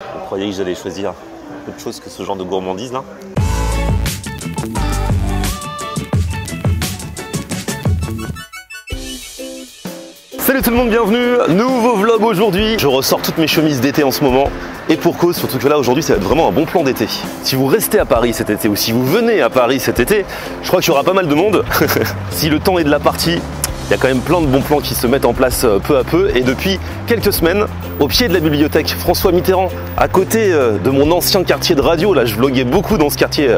Vous croyez que j'allais choisir autre chose que ce genre de gourmandise là? Salut tout le monde, bienvenue, nouveau vlog aujourd'hui. Je ressors toutes mes chemises d'été en ce moment. Et pour cause, surtout que là aujourd'hui ça va être vraiment un bon plan d'été. Si vous restez à Paris cet été ou si vous venez à Paris cet été, je crois qu'il y aura pas mal de monde. Si le temps est de la partie, il y a quand même plein de bons plans qui se mettent en place peu à peu. Et depuis quelques semaines, au pied de la bibliothèque François Mitterrand, à côté de mon ancien quartier de radio, là je vloguais beaucoup dans ce quartier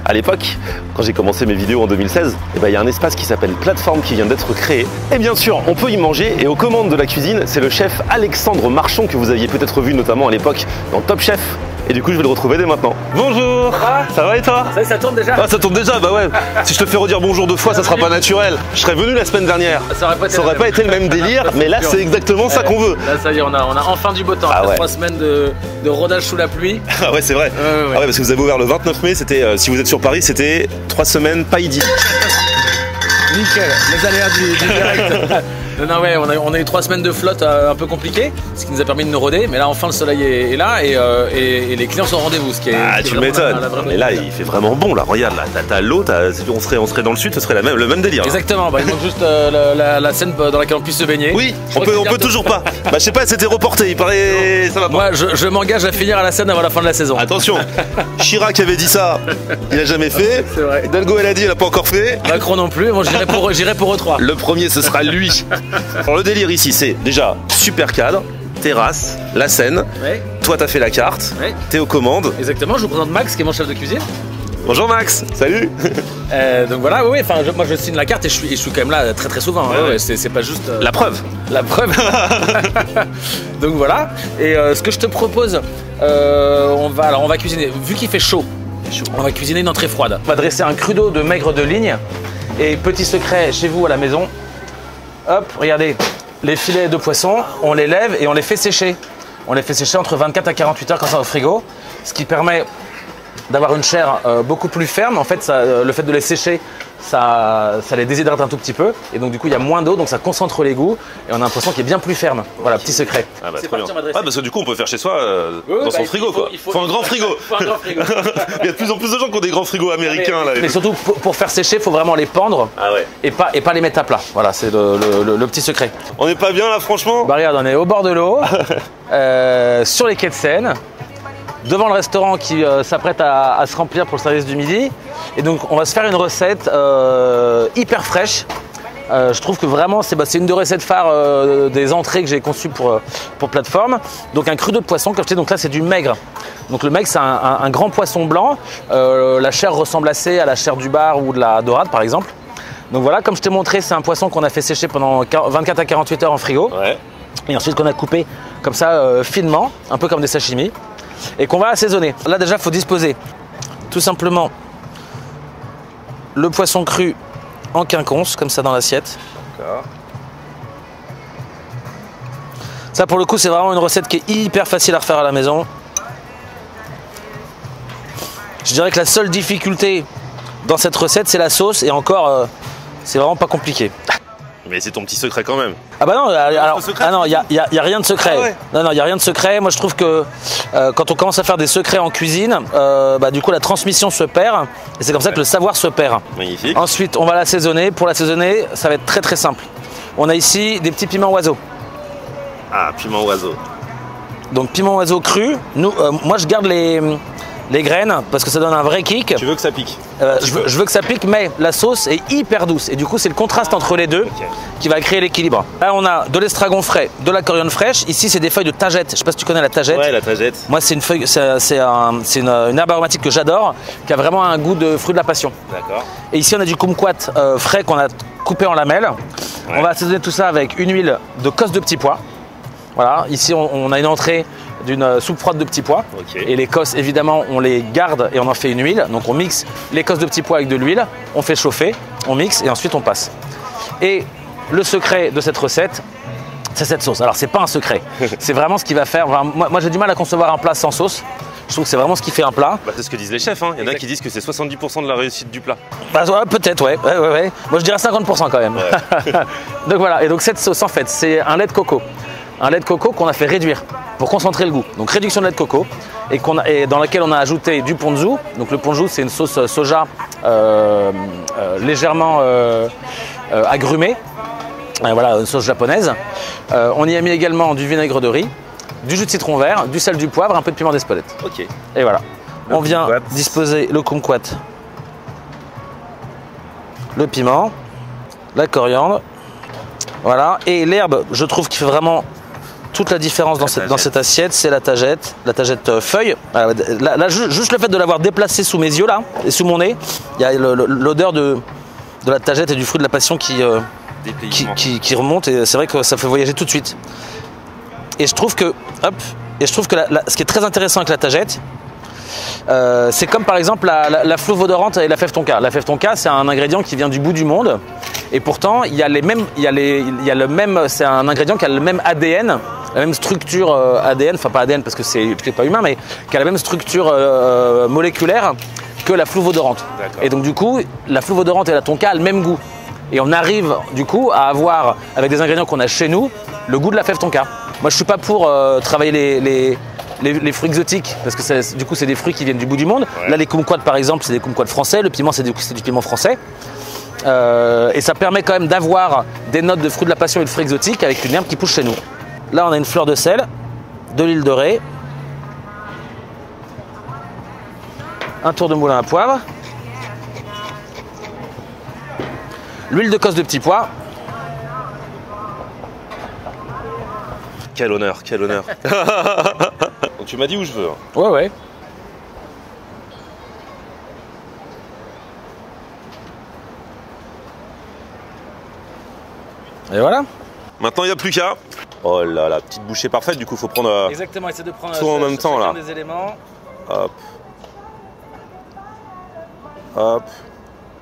à l'époque, quand j'ai commencé mes vidéos en 2016, et ben, il y a un espace qui s'appelle Plateforme qui vient d'être créé. Et bien sûr, on peut y manger, et aux commandes de la cuisine, c'est le chef Alexandre Marchand, que vous aviez peut-être vu notamment à l'époque dans Top Chef. Et du coup, je vais le retrouver dès maintenant. Bonjour. Ça va et toi? Ça tourne déjà? Ah, ça tourne déjà, bah ouais. Si je te fais redire bonjour deux fois, ça sera pas naturel. Je serais venu la semaine dernière. Ça aurait pas été le même délire, mais là, c'est exactement ça qu'on veut. Là, ça y est, on a enfin du beau temps. Après 3 semaines de rodage sous la pluie. Ah ouais, c'est vrai. Ah ouais, parce que vous avez ouvert le 29 mai, c'était, si vous êtes sur Paris, c'était 3 semaines pas idylliques. Nickel, les aléas du direct. Non, ouais, on a eu 3 semaines de flotte un peu compliquées, ce qui nous a permis de nous roder, mais là enfin le soleil est là et les clients sont au rendez-vous. Tu m'étonnes. Mais là il fait vraiment bon là, regarde là, t'as l'eau, on serait dans le sud, ce serait le même délire. Exactement, bah, il manque juste la scène dans laquelle on puisse se baigner. Oui, on peut toujours pas. Bah je sais pas, c'était reporté, il paraît ça va pas. Moi je m'engage à finir à la scène avant la fin de la saison. Attention, Chirac avait dit ça, il a jamais fait. C'est vrai. Hidalgo elle a dit, elle a pas encore fait. Macron non plus, moi j'irai pour E3. Le premier ce sera lui. Alors, le délire ici c'est déjà super cadre, terrasse, la scène. Ouais. Toi t'as fait la carte, ouais. T'es aux commandes. Exactement, je vous présente Max qui est mon chef de cuisine. Bonjour Max, salut. Donc voilà, oui, enfin moi je signe la carte et je suis quand même là très souvent. Ouais. C'est pas juste la preuve. La preuve. Donc voilà. Et ce que je te propose, on va cuisiner. Vu qu'il fait chaud, on va cuisiner une entrée froide. On va dresser un cru d'eau de maigre de ligne. Et petit secret chez vous à la maison. Hop, regardez, les filets de poisson, on les lève et on les fait sécher. On les fait sécher entre 24 à 48 heures comme ça au frigo, ce qui permet d'avoir une chair beaucoup plus ferme. En fait, le fait de les sécher, ça les déshydrate un tout petit peu. Et donc du coup, il y a moins d'eau, donc ça concentre les goûts. Et on a un poisson qui est bien plus ferme. Voilà, petit secret. Ah bah, très bien. Ah, parce que du coup, on peut faire chez soi dans son frigo, quoi. Il faut un grand frigo. Il y a de plus en plus de gens qui ont des grands frigos américains. Mais surtout, pour faire sécher, il faut vraiment les pendre et pas les mettre à plat. Voilà, c'est le petit secret. On n'est pas bien là, franchement? Bah regarde, on est au bord de l'eau, sur les quais de Seine, devant le restaurant qui s'apprête à se remplir pour le service du midi. Et donc on va se faire une recette hyper fraîche. Je trouve que vraiment c'est une des recettes phares des entrées que j'ai conçues pour Plateforme. Donc un cru d'eau de poisson, comme je disais, donc là c'est du maigre. Donc le maigre c'est un grand poisson blanc. La chair ressemble assez à la chair du bar ou de la dorade par exemple. Donc voilà, comme je t'ai montré, c'est un poisson qu'on a fait sécher pendant 24 à 48 heures en frigo. Ouais. Et ensuite qu'on a coupé comme ça finement, un peu comme des sashimi. Et qu'on va assaisonner. Là déjà il faut disposer tout simplement le poisson cru en quinconce, comme ça dans l'assiette. D'accord. Ça pour le coup c'est vraiment une recette qui est hyper facile à refaire à la maison. Je dirais que la seule difficulté dans cette recette c'est la sauce et encore c'est vraiment pas compliqué. Mais c'est ton petit secret quand même. Ah bah non, alors, il y a rien de secret. Ah ouais. Non, il y a rien de secret. Moi je trouve que quand on commence à faire des secrets en cuisine, du coup la transmission se perd et c'est comme ça que le savoir se perd. Magnifique. Ensuite, on va l'assaisonner. Pour l'assaisonner, ça va être très très simple. On a ici des petits piments oiseaux. Ah, piment oiseau. Donc piment oiseau cru. Moi je garde les graines parce que ça donne un vrai kick. Tu veux que ça pique? Je veux que ça pique, mais la sauce est hyper douce et du coup c'est le contraste entre les deux qui va créer l'équilibre. Là on a de l'estragon frais, de la coriandre fraîche. Ici c'est des feuilles de tagette. Je sais pas si tu connais la tagette. Ouais, la tagette. Moi c'est une feuille, c'est une herbe aromatique que j'adore, qui a vraiment un goût de fruit de la passion. D'accord. Et ici on a du kumquat frais qu'on a coupé en lamelles. Ouais. On va assaisonner tout ça avec une huile de cosse de petits pois. Voilà, ici on a une entrée d'une soupe froide de petits pois. Okay. Et les cosses, évidemment, on les garde et on en fait une huile. Donc on mixe les cosses de petits pois avec de l'huile, on fait chauffer, on mixe et ensuite on passe. Et le secret de cette recette, c'est cette sauce. Alors c'est pas un secret, c'est vraiment ce qui va faire. Moi j'ai du mal à concevoir un plat sans sauce. Je trouve que c'est vraiment ce qui fait un plat. Bah, c'est ce que disent les chefs, hein. Il y en a qui disent que c'est 70% de la réussite du plat. Bah, ouais, peut-être, ouais. Moi je dirais 50% quand même. Ouais. Donc voilà, et donc cette sauce en fait, c'est un lait de coco. Un lait de coco qu'on a fait réduire. pour concentrer le goût. Donc réduction de lait de coco et dans laquelle on a ajouté du ponzu. Donc le ponzu, c'est une sauce soja légèrement agrumée. Voilà, une sauce japonaise. On y a mis également du vinaigre de riz, du jus de citron vert, du sel, du poivre, un peu de piment d'Espelette. Ok. Et voilà. On vient kumquat. disposer le kumquat, le piment, la coriandre. Voilà. Et l'herbe, je trouve qu'il fait vraiment toute la différence dans cette assiette, c'est la tagette feuille. Là, juste le fait de l'avoir déplacée sous mes yeux là, et sous mon nez, il y a l'odeur de la tagette et du fruit de la passion qui remonte, et c'est vrai que ça fait voyager tout de suite. Et je trouque ce qui est très intéressant avec la tagette, c'est comme par exemple la fleuve odorante et la fève tonka. La fève tonka, c'est un ingrédient qui vient du bout du monde, et pourtant c'est un ingrédient qui a le même ADN, la même structure ADN, enfin pas ADN parce que c'est pas humain, mais qui a la même structure moléculaire que la fleuve odorante. Et donc du coup, la fleuve odorante et la tonka a le même goût. Et on arrive du coup à avoir, avec des ingrédients qu'on a chez nous, le goût de la fève tonka. Moi je suis pas pour travailler les fruits exotiques, parce que du coup c'est des fruits qui viennent du bout du monde. Ouais. Là les kumquats par exemple, c'est des kumquats français, le piment c'est du piment français. Et ça permet quand même d'avoir des notes de fruits de la passion et de fruits exotiques avec une herbe qui pousse chez nous. Là on a une fleur de sel, de l'huile de raie, un tour de moulin à poivre, l'huile de cosse de petit pois. Quel honneur, quel honneur. Donc tu m'as dit où je veux. Hein. Ouais, ouais. Et voilà. Maintenant il n'y a plus qu'à. Oh là là, petite bouchée parfaite, du coup il faut prendre exactement, essayer de prendre tout en même temps là. Des éléments. Hop. Hop.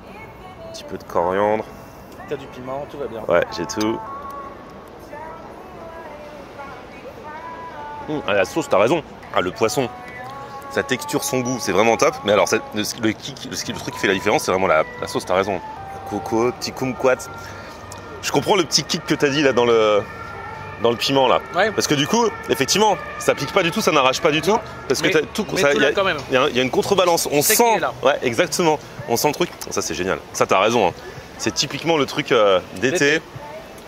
Un petit peu de coriandre. T'as du piment, tout va bien. Ouais, j'ai tout. La sauce, t'as raison. Ah, le poisson, sa texture, son goût, c'est vraiment top. Mais alors, le truc qui fait la différence, c'est vraiment la sauce, t'as raison. Coco, petit kumquat. Je comprends le petit kick que t'as dit là dans le piment là. Ouais. Parce que du coup, effectivement, ça pique pas du tout, ça n'arrache pas du tout. Parce que t'as tout. Il y a une contrebalance. On sent. Ouais, exactement. On sent le truc. Ça, c'est génial. Ça, t'as raison. Hein. C'est typiquement le truc d'été,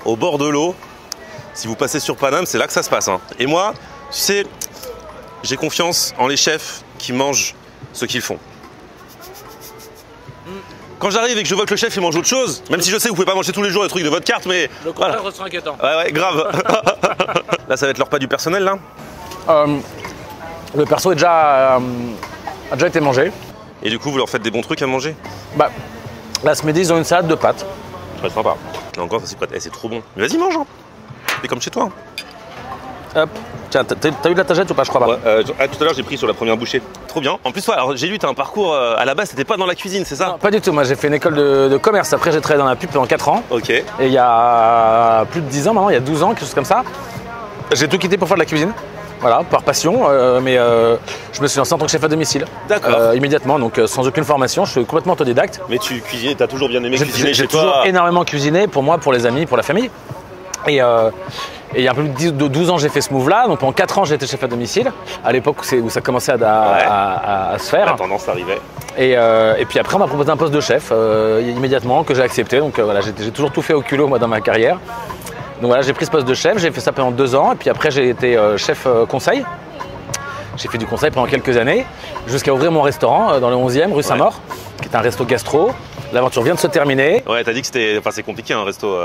au bord de l'eau. Si vous passez sur Paname, c'est là que ça se passe. Hein. Et moi, tu sais, j'ai confiance en les chefs qui mangent ce qu'ils font. Quand j'arrive et que je vois que le chef il mange autre chose, même si je sais que vous pouvez pas manger tous les jours les trucs de votre carte, mais le contraire sera inquiétant. Ouais, grave. Là, ça va être le repas du personnel, là. Le perso a déjà été mangé. Et du coup, vous leur faites des bons trucs à manger? Bah, là ce midi, ils ont une salade de pâtes. Très sympa. Là encore, ça c'est prêt. C'est trop bon. Mais vas-y, mange. Hein. C'est comme chez toi. Hop. Tiens, t'as eu de la tagette ou pas? Je crois pas. Ouais, tout à l'heure, j'ai pris sur la première bouchée. Trop bien. En plus, ouais, alors j'ai lu, t'as un parcours à la base, c'était pas dans la cuisine, c'est ça? Non, pas du tout. Moi, j'ai fait une école de commerce. Après, j'ai travaillé dans la pub pendant 4 ans. Ok. Et il y a plus de 10 ans maintenant, il y a 12 ans, quelque chose comme ça, j'ai tout quitté pour faire de la cuisine. Voilà, par passion. Mais je me suis lancé en tant que chef à domicile. D'accord. Immédiatement, donc sans aucune formation. Je suis complètement autodidacte. Mais tu cuisines, t'as toujours bien aimé cuisiner chez toi? J'ai toujours énormément cuisiné pour moi, pour les amis, pour la famille. Et il y a un peu plus de 12 ans, j'ai fait ce move-là. Donc pendant 4 ans, j'ai été chef à domicile. À l'époque où ça commençait à se faire. La tendance arrivait. Et puis après, on m'a proposé un poste de chef immédiatement que j'ai accepté. Donc voilà, j'ai toujours tout fait au culot moi dans ma carrière. Donc voilà, j'ai pris ce poste de chef. J'ai fait ça pendant 2 ans. Et puis après, j'ai été chef conseil. J'ai fait du conseil pendant quelques années jusqu'à ouvrir mon restaurant dans le 11e, rue Saint-Maur, qui est un resto gastro. L'aventure vient de se terminer. Ouais, t'as dit que c'est compliqué un resto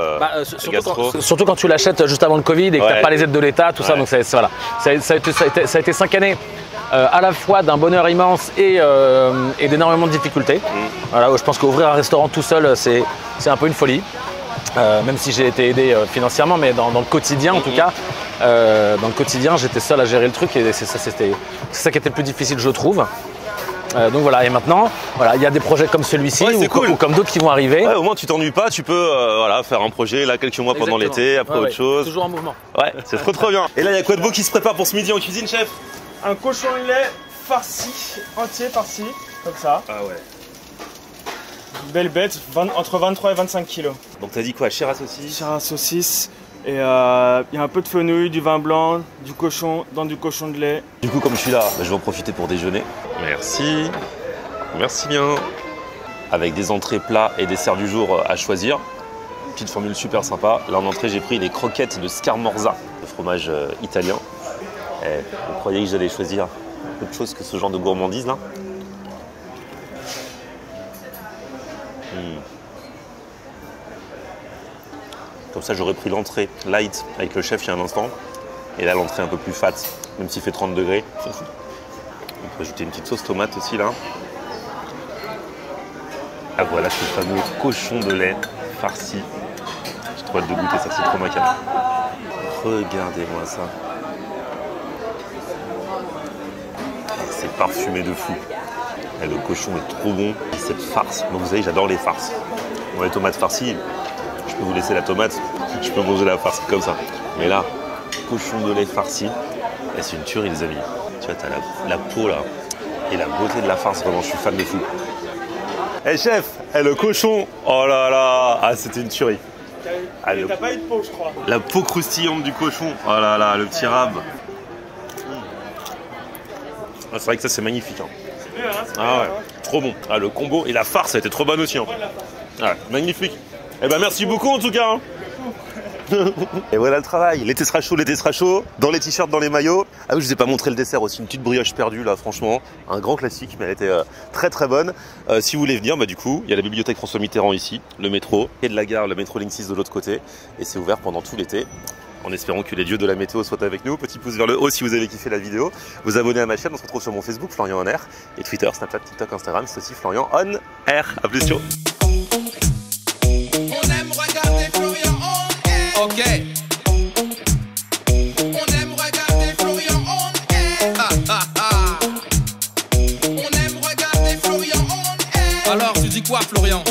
gastro. Surtout quand tu l'achètes juste avant le Covid et que t'as pas les aides de l'État, tout ça. Donc voilà. Ça a été 5 années à la fois d'un bonheur immense et d'énormément de difficultés. Voilà, je pense qu'ouvrir un restaurant tout seul, c'est un peu une folie. Même si j'ai été aidé financièrement, mais dans le quotidien en tout cas, dans le quotidien, j'étais seul à gérer le truc et c'est ça qui était le plus difficile, je trouve. Donc voilà, et maintenant, voilà, il y a des projets comme celui-ci ou comme d'autres qui vont arriver. Ouais, au moins tu t'ennuies pas, tu peux faire un projet là quelques mois pendant l'été, après autre chose. Toujours en mouvement. Ouais, c'est trop bien. Et là, il y a quoi de beau qui se prépare pour ce midi en cuisine, chef? Un cochon lait farci, entier farci, comme ça. Ah ouais. Une belle bête, entre 23 et 25 kilos. Donc t'as dit quoi? Chair à saucisse? Chair à saucisse, Et il y a un peu de fenouil, du vin blanc, du cochon, dans du cochon de lait. Du coup, comme je suis là, je vais en profiter pour déjeuner. Merci. Merci bien. Avec des entrées, plats et desserts du jour à choisir. Petite formule super sympa. Là en entrée, j'ai pris les croquettes de Scamorza, le fromage italien. Et vous croyez que j'allais choisir autre chose que ce genre de gourmandise là? Comme ça, j'aurais pris l'entrée light avec le chef il y a un instant. Et là, l'entrée un peu plus fat, même s'il fait 30 degrés. On peut ajouter une petite sauce tomate aussi là. Ah voilà ce fameux cochon de lait farci. J'ai trop hâte de goûter ça, c'est trop macabre. Regardez-moi ça. C'est parfumé de fou. Et le cochon est trop bon. Et cette farce, donc vous savez, j'adore les farces. Bon, les tomates farcies, je peux vous laisser la tomate, je peux manger la farce comme ça. Mais là, cochon de lait farci, c'est une tuerie les amis. Tu vois, t'as la peau là, et la beauté de la farce, vraiment, je suis fan de fou. Eh chef, le cochon, oh là là, ah c'était une tuerie. T'as pas eu de peau, je crois. La peau croustillante du cochon, oh là là, le petit rab. Ah, c'est vrai que ça c'est magnifique. Hein. C'est bien, hein, Ah ouais, bien, hein. trop bon. Ah, le combo et la farce, ça a été trop bonne aussi. Hein. Ouais, magnifique. Eh ben merci beaucoup en tout cas. Hein. Et voilà le travail. L'été sera chaud, dans les t-shirts, dans les maillots. Ah oui, je vous ai pas montré le dessert aussi, une petite brioche perdue là, franchement, un grand classique, mais elle était très très bonne. Si vous voulez venir, bah du coup, il y a la bibliothèque François Mitterrand ici, le métro, et de la gare, le métro Ligne 6 de l'autre côté, et c'est ouvert pendant tout l'été. En espérant que les dieux de la météo soient avec nous. Petit pouce vers le haut si vous avez kiffé la vidéo. Vous abonnez à ma chaîne, on se retrouve sur mon Facebook, Florian On Air, et Twitter, Snapchat, TikTok, Instagram, c'est aussi Florian On Air. A plus, ciao. On aime regarder Florian On Air. Ok. On aime regarder Florian On Air. On aime regarder Florian On Air. Alors tu dis quoi Florian?